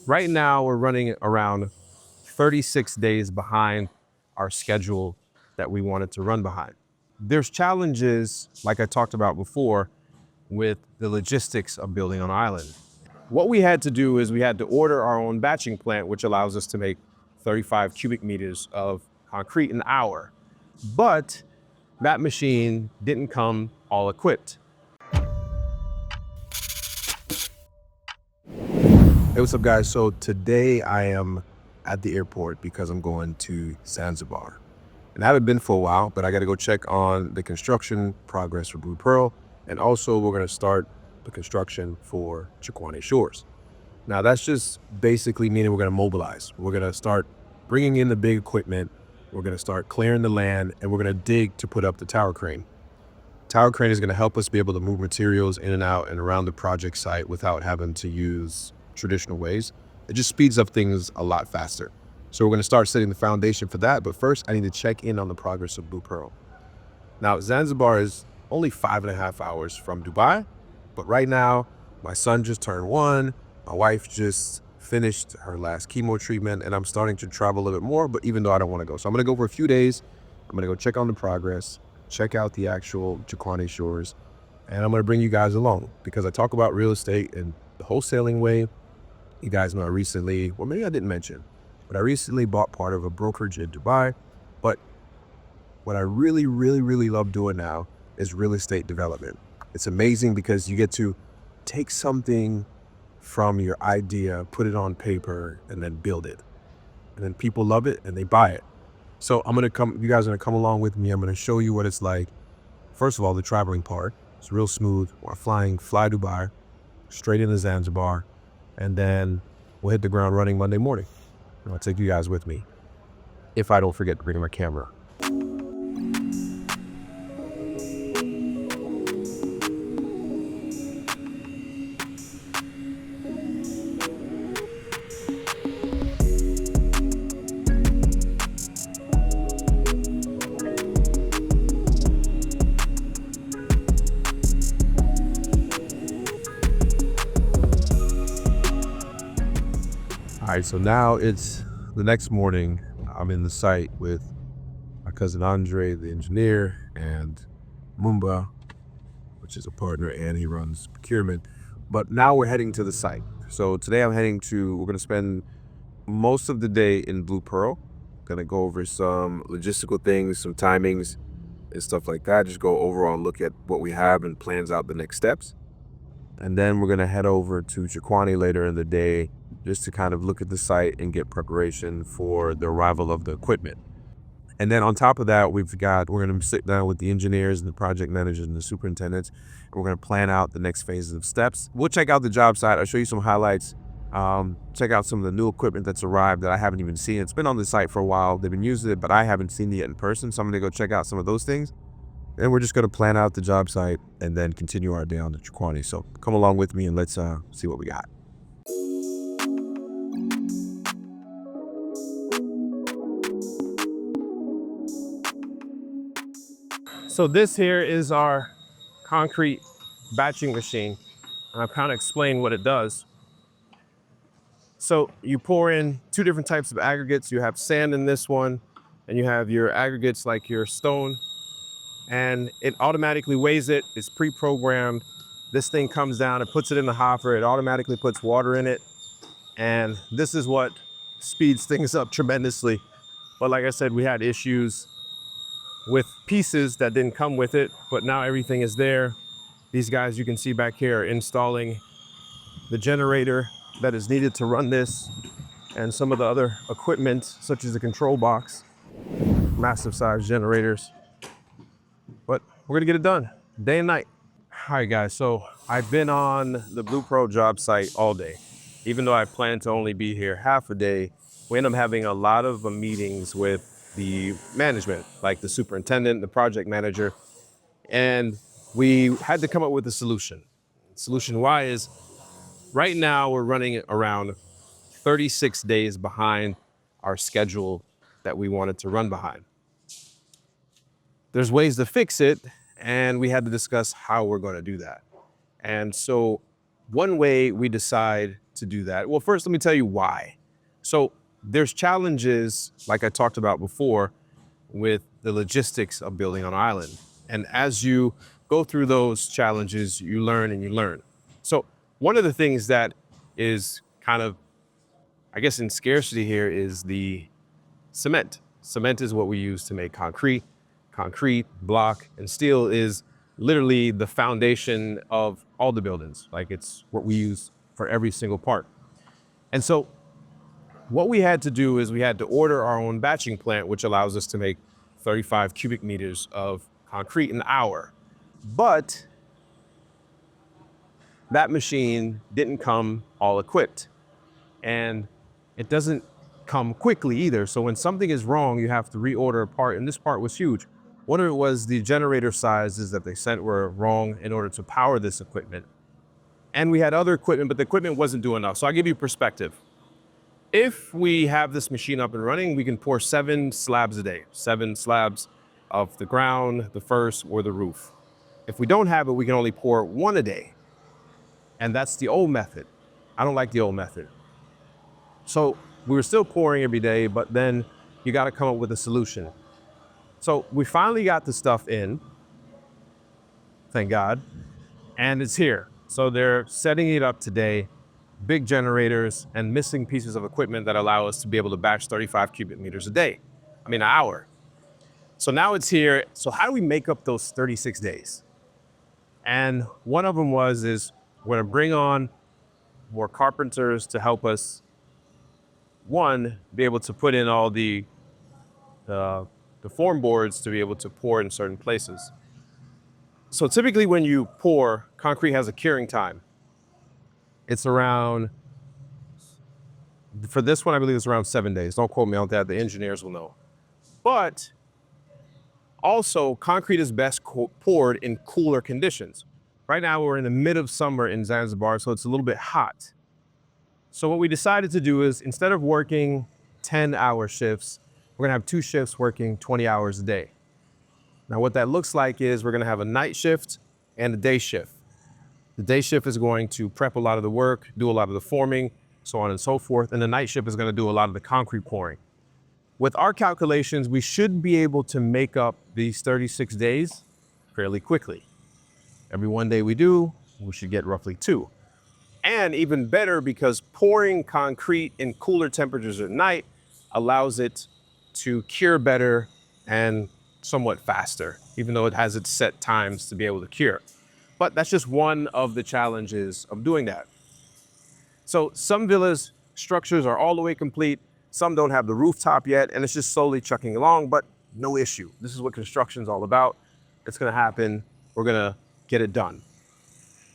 Right now, we're running around 36 days behind our schedule that we wanted to run behind. There's challenges, like I talked about before, with the logistics of building on an island. What we had to do is we had to order our own batching plant, which allows us to make 35 cubic meters of concrete an hour. But that machine didn't come all equipped. Hey, what's up, guys? So today I am at the airport because I'm going to Zanzibar. And I haven't been for a while, but I got to go check on the construction progress for Blu Pearl. And also, we're going to start the construction for Quai Shores. Now, that's just basically meaning we're going to mobilize. We're going to start bringing in the big equipment. We're going to start clearing the land, and we're going to dig to put up the tower crane. Tower crane is going to help us be able to move materials in and out and around the project site without having to use traditional ways. It just speeds up things a lot faster. So we're going to start setting the foundation for that. But first, I need to check in on the progress of Blu Pearl. Now, Zanzibar is only 5.5 hours from Dubai, but right now, my son just turned 1. My wife just finished her last chemo treatment, and I'm starting to travel a little bit more, but even though I don't want to go. So I'm going to go for a few days. I'm going to go check on the progress, check out the actual Quai Shores, and I'm going to bring you guys along because I talk about real estate and the wholesaling way. You guys know I recently, well, maybe I didn't mention, but I recently bought part of a brokerage in Dubai. But what I really, really, really love doing now is real estate development. It's amazing because you get to take something from your idea, put it on paper, and then build it. And then people love it and they buy it. So you guys are gonna come along with me. I'm gonna show you what it's like. First of all, the traveling part. It's real smooth. We're fly Dubai, straight into Zanzibar, and then we'll hit the ground running Monday morning. And I'll take you guys with me, if I don't forget to bring my camera. All right, so now it's the next morning. I'm in the site with my cousin Andre, the engineer, and Mumba, which is a partner, and he runs procurement. But now we're heading to the site. So today we're going to spend most of the day in Blu Pearl. Gonna go over some logistical things, some timings and stuff like that. Just go overall and look at what we have and plans out the next steps. And then we're gonna head over to Chiquani later in the day just to kind of look at the site and get preparation for the arrival of the equipment. And then on top of that, we're going to sit down with the engineers and the project managers and the superintendents, and we're going to plan out the next phases of steps. We'll check out the job site. I'll show you some highlights. Check out some of the new equipment that's arrived that I haven't even seen. It's been on the site for a while. They've been using it, but I haven't seen it yet in person. So I'm going to go check out some of those things. And we're just going to plan out the job site and then continue our day on the Chiquani. So come along with me and let's see what we got. So this here is our concrete batching machine. And I'll kind of explain what it does. So you pour in 2 different types of aggregates. You have sand in this one, and you have your aggregates like your stone, and it automatically weighs it. It's pre-programmed. This thing comes down, it puts it in the hopper. It automatically puts water in it. And this is what speeds things up tremendously. But like I said, we had issues with pieces that didn't come with it, but now everything is there. These guys you can see back here are installing the generator that is needed to run this and some of the other equipment such as the control box, massive size generators. But we're gonna get it done day and night. All right guys, so I've been on the Blu Pearl job site all day. Even though I plan to only be here half a day, we end up having a lot of meetings with the management, like the superintendent, the project manager, and we had to come up with a solution. Solution Y is right now we're running around 36 days behind our schedule that we wanted to run behind. There's ways to fix it, and we had to discuss how we're going to do that. And so one way we decide to do that? Well, first, let me tell you why. So there's challenges, like I talked about before, with the logistics of building on an island. And as you go through those challenges, you learn and you learn. So one of the things that is kind of, I guess, in scarcity here is the cement. Cement is what we use to make concrete. Concrete, block, and steel is literally the foundation of all the buildings. Like it's what we use for every single part. And so what we had to do is we had to order our own batching plant, which allows us to make 35 cubic meters of concrete an hour. But that machine didn't come all equipped. And it doesn't come quickly either. So when something is wrong, you have to reorder a part, and this part was huge. One of it was the generator sizes that they sent were wrong in order to power this equipment. And we had other equipment, but the equipment wasn't doing enough. So I'll give you perspective. If we have this machine up and running, we can pour 7 slabs a day, 7 slabs of the ground, the first, or the roof. If we don't have it, we can only pour 1 a day. And that's the old method. I don't like the old method. So we were still pouring every day, but then you got to come up with a solution. So we finally got the stuff in, thank God, and it's here. So they're setting it up today, big generators and missing pieces of equipment that allow us to be able to batch 35 cubic meters a day. I mean, an hour. So now it's here. So how do we make up those 36 days? And one of them is we're gonna bring on more carpenters to help us, one, be able to put in all the form boards to be able to pour in certain places. So typically when you pour, concrete has a curing time. It's around, for this one, I believe it's around 7 days. Don't quote me on that, the engineers will know. But also, concrete is best poured in cooler conditions. Right now, we're in the mid of summer in Zanzibar, so it's a little bit hot. So what we decided to do is, instead of working 10-hour shifts, we're gonna have 2 shifts working 20 hours a day. Now what that looks like is we're gonna have a night shift and a day shift. The day shift is going to prep a lot of the work, do a lot of the forming, so on and so forth, and the night shift is gonna do a lot of the concrete pouring. With our calculations, we should be able to make up these 36 days fairly quickly. Every 1 day we do, we should get roughly 2. And even better, because pouring concrete in cooler temperatures at night allows it to cure better and somewhat faster, even though it has its set times to be able to cure. But that's just one of the challenges of doing that. So some villas structures are all the way complete. Some don't have the rooftop yet, and it's just slowly chucking along, but no issue. This is what construction is all about. It's gonna happen. We're gonna get it done.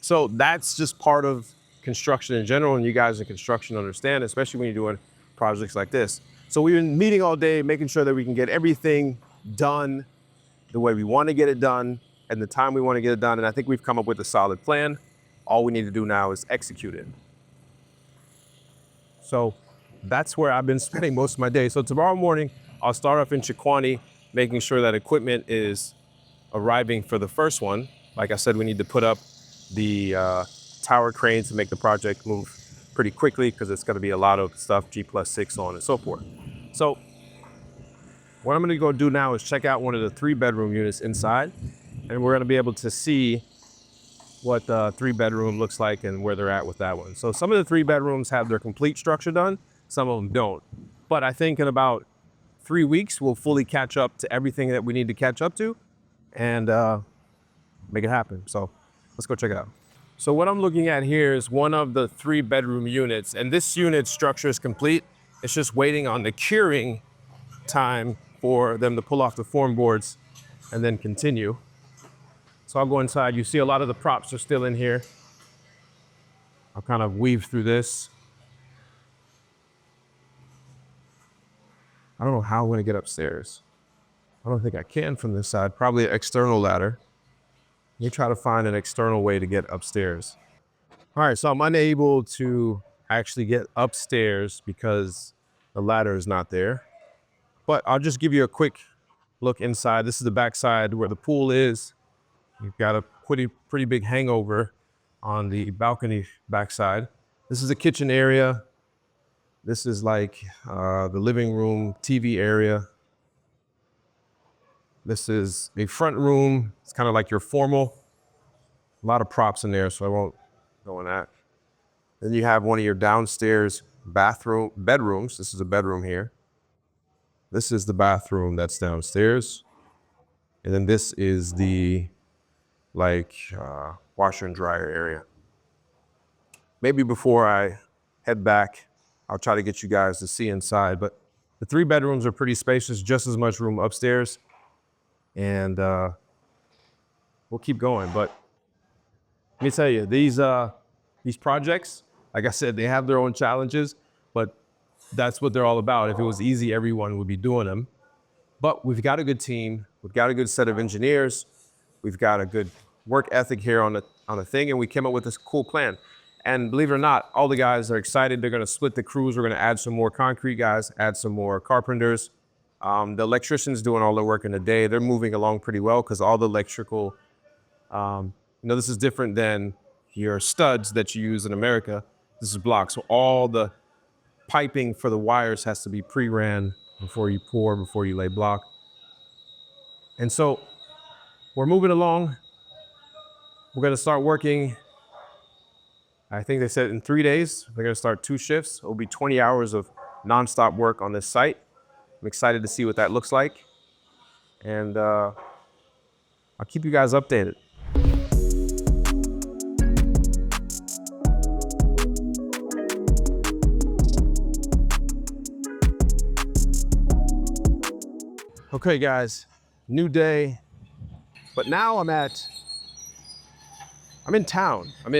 So that's just part of construction in general, and you guys in construction understand, especially when you're doing projects like this. So we've been meeting all day, making sure that we can get everything done the way we want to get it done and the time we want to get it done. And I think we've come up with a solid plan. All we need to do now is execute it. So that's where I've been spending most of my day. So tomorrow morning, I'll start off in Chiquani, making sure that equipment is arriving for the first one. Like I said, we need to put up the tower cranes to make the project move pretty quickly because it's going to be a lot of stuff, G+6, so on and so forth. So what I'm going to go do now is check out one of the 3-bedroom units inside, and we're going to be able to see what the 3-bedroom looks like and where they're at with that one. So some of the 3-bedrooms have their complete structure done, some of them don't. But I think in about 3 weeks, we'll fully catch up to everything that we need to catch up to and make it happen. So let's go check it out. So what I'm looking at here is one of the 3-bedroom units, and this unit structure is complete. It's just waiting on the curing time for them to pull off the form boards and then continue. So I'll go inside. You see a lot of the props are still in here. I'll kind of weave through this. I don't know how I'm gonna get upstairs. I don't think I can from this side. Probably an external ladder. Let me try to find an external way to get upstairs. All right, so I'm unable to actually get upstairs because the ladder is not there. But I'll just give you a quick look inside. This is the back side where the pool is. You've got a pretty big hangover on the balcony backside. This is a kitchen area. This is like the living room, TV area. This is a front room. It's kind of like your formal. A lot of props in there, so I won't go in that. Then you have one of your downstairs bedrooms. This is a bedroom here. This is the bathroom that's downstairs. And then this is the washer and dryer area. Maybe before I head back, I'll try to get you guys to see inside, but the 3 bedrooms are pretty spacious, just as much room upstairs. And we'll keep going, but let me tell you, these projects, like I said, they have their own challenges, but that's what they're all about. If it was easy, everyone would be doing them. But we've got a good team. We've got a good set of engineers. We've got a good work ethic here on the thing, and we came up with this cool plan. And believe it or not, all the guys are excited. They're going to split the crews. We're going to add some more concrete guys, add some more carpenters. The electricians doing all the work in the day. They're moving along pretty well because all the electrical, this is different than your studs that you use in America. This is block. So all the piping for the wires has to be pre-ran before you pour, before you lay block. And so we're moving along. We're going to start working. I think they said in 3 days, they're going to start 2 shifts. It'll be 20 hours of nonstop work on this site. I'm excited to see what that looks like. And I'll keep you guys updated. Okay, guys, new day. But now I'm in town. I'm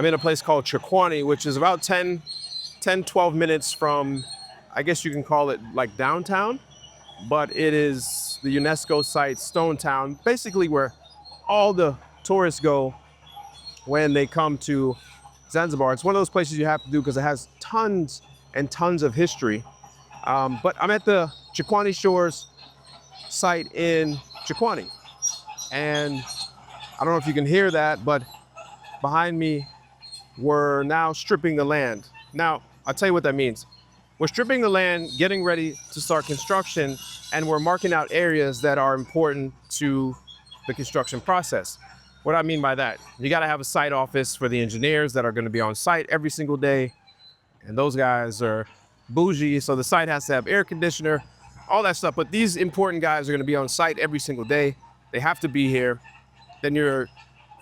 in a place called Chiquani, which is about 12 minutes from, I guess you can call it like downtown, but it is the UNESCO site, Stone Town, basically where all the tourists go when they come to Zanzibar. It's one of those places you have to do because it has tons and tons of history. But I'm at the Quai Shores site in Chiquani. And I don't know if you can hear that, but behind me, we're now stripping the land. Now, I'll tell you what that means. We're stripping the land, getting ready to start construction, and we're marking out areas that are important to the construction process. What I mean by that, you gotta have a site office for the engineers that are gonna be on site every single day. And those guys are bougie, so the site has to have air conditioner, all that stuff. But these important guys are gonna be on site every single day. They have to be here. Then your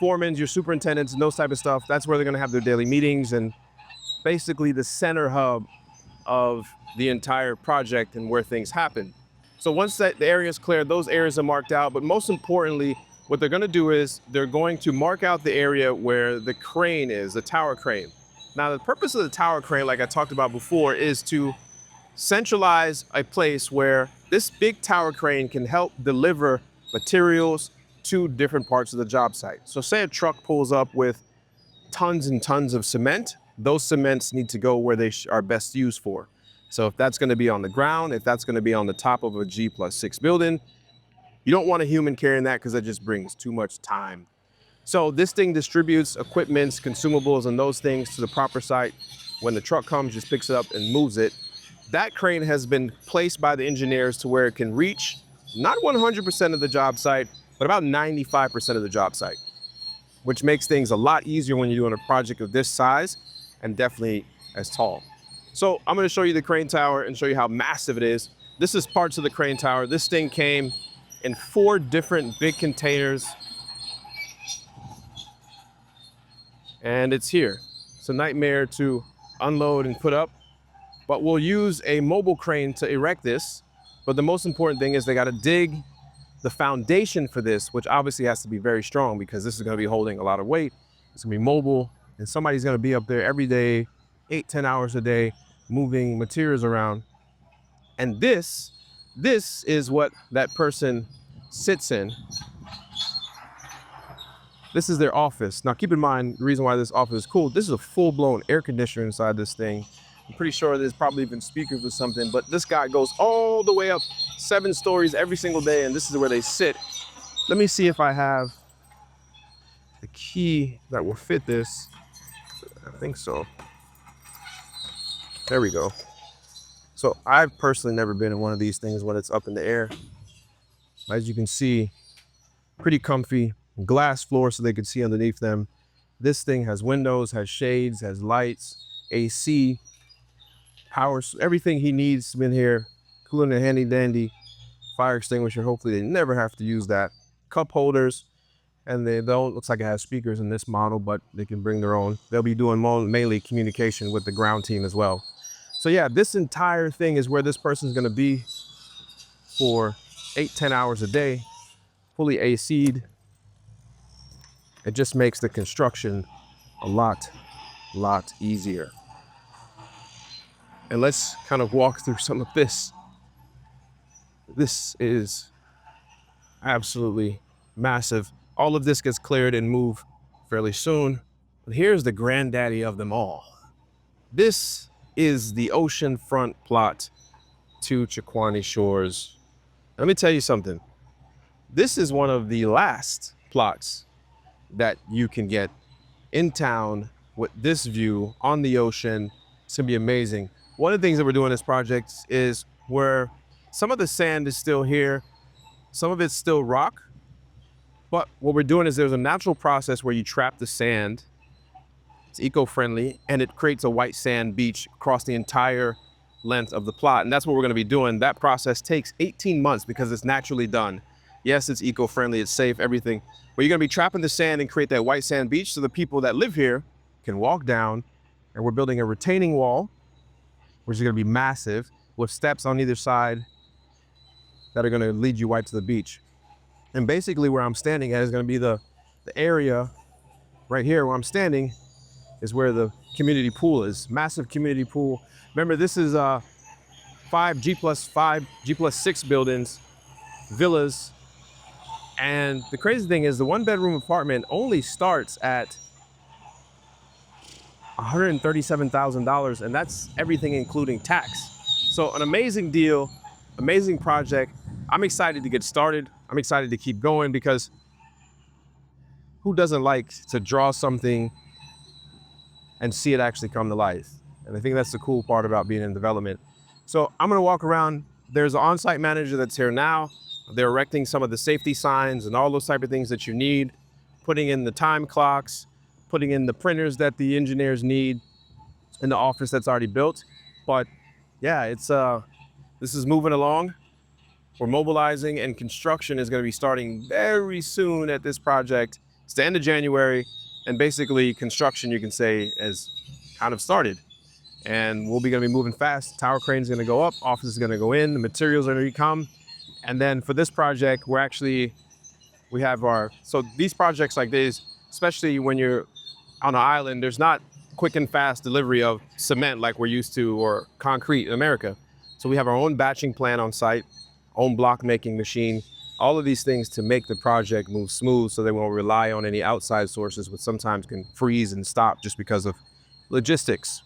foremans, your superintendents, and those type of stuff, that's where they're gonna have their daily meetings and basically the center hub of the entire project and where things happen. So once the area is cleared, those areas are marked out. But most importantly, what they're gonna do is they're going to mark out the area where the crane is, the tower crane. Now, the purpose of the tower crane, like I talked about before, is to centralize a place where this big tower crane can help deliver materials to different parts of the job site. So say a truck pulls up with tons and tons of cement, those cements need to go where they are best used for. So if that's gonna be on the ground, if that's gonna be on the top of a G+6 building, you don't want a human carrying that because that just brings too much time. So this thing distributes equipments, consumables, and those things to the proper site. When the truck comes, just picks it up and moves it. That crane has been placed by the engineers to where it can reach not 100% of the job site, but about 95% of the job site, which makes things a lot easier when you're doing a project of this size and definitely as tall. So I'm gonna show you the crane tower and show you how massive it is. This is parts of the crane tower. This thing came in 4 different big containers. And it's here. It's a nightmare to unload and put up, but we'll use a mobile crane to erect this. But the most important thing is they gotta dig the foundation for this, which obviously has to be very strong because this is gonna be holding a lot of weight. It's gonna be mobile, and somebody's gonna be up there every day, 8-10 hours a day, moving materials around. And this is what that person sits in. This is their office. Now keep in mind, the reason why this office is cool, this is a full-blown air conditioner inside this thing. I'm pretty sure there's probably even speakers or something, but this guy goes all the way up 7 stories every single day, and this is where they sit. Let me see if I have the key that will fit this. I think so. There we go. So I've personally never been in one of these things when it's up in the air. As you can see, pretty comfy, glass floor so they can see underneath them. This thing has windows, has shades, has lights, AC, power, everything he needs in here. Cooling and handy dandy fire extinguisher. Hopefully they never have to use that. Cup holders, and they don't, looks like it has speakers in this model, but they can bring their own. They'll be doing mainly communication with the ground team as well. So yeah, this entire thing is where this person's gonna be for 8-10 hours a day, fully AC'd. It just makes the construction a lot easier. And let's kind of walk through some of this. This is absolutely massive. All of this gets cleared and moved fairly soon. But here's the granddaddy of them all. This is the oceanfront plot to Quai Shores. Let me tell you something. This is one of the last plots that you can get in town with this view on the ocean. It's gonna be amazing. One of the things that we're doing in this project is where some of the sand is still here, some of it's still rock, but what we're doing is there's a natural process where you trap the sand. It's eco-friendly, and it creates a white sand beach across the entire length of the plot. And that's what we're gonna be doing. That process takes 18 months because it's naturally done. Yes, it's eco-friendly, it's safe, everything. But you're gonna be trapping the sand and create that white sand beach so the people that live here can walk down. And we're building a retaining wall, which is gonna be massive, with steps on either side that are gonna lead you right to the beach. And basically where I'm standing at is gonna be the area right here where I'm standing is where the community pool is. Massive community pool. Remember, this is 5 G+5, G+6 buildings, villas. And the crazy thing is the 1-bedroom apartment only starts at $137,000, and that's everything including tax. So an amazing deal, amazing project. I'm excited to get started. I'm excited to keep going because who doesn't like to draw something and see it actually come to life? And I think that's the cool part about being in development. So I'm gonna walk around. There's an on-site manager that's here now. They're erecting some of the safety signs and all those type of things that you need, putting in the time clocks, putting in the printers that the engineers need in the office that's already built. But yeah, this is moving along. We're mobilizing, and construction is gonna be starting very soon at this project. It's the end of January, and basically construction, you can say, has kind of started. And we'll be gonna be moving fast. Tower crane's gonna go up, office is gonna go in, the materials are gonna come. And then for this project, we have so these projects like this, especially when you're on an island, there's not quick and fast delivery of cement like we're used to, or concrete in America. So we have our own batching plant on site, own block making machine, all of these things to make the project move smooth so they won't rely on any outside sources, which sometimes can freeze and stop just because of logistics.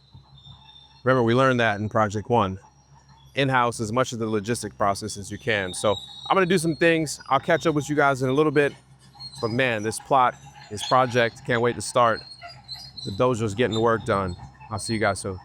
Remember, we learned that in project 1. In-house as much of the logistic process as you can. So I'm gonna do some things. I'll catch up with you guys in a little bit. But man, this project, can't wait to start. The dojo's getting the work done. I'll see you guys soon.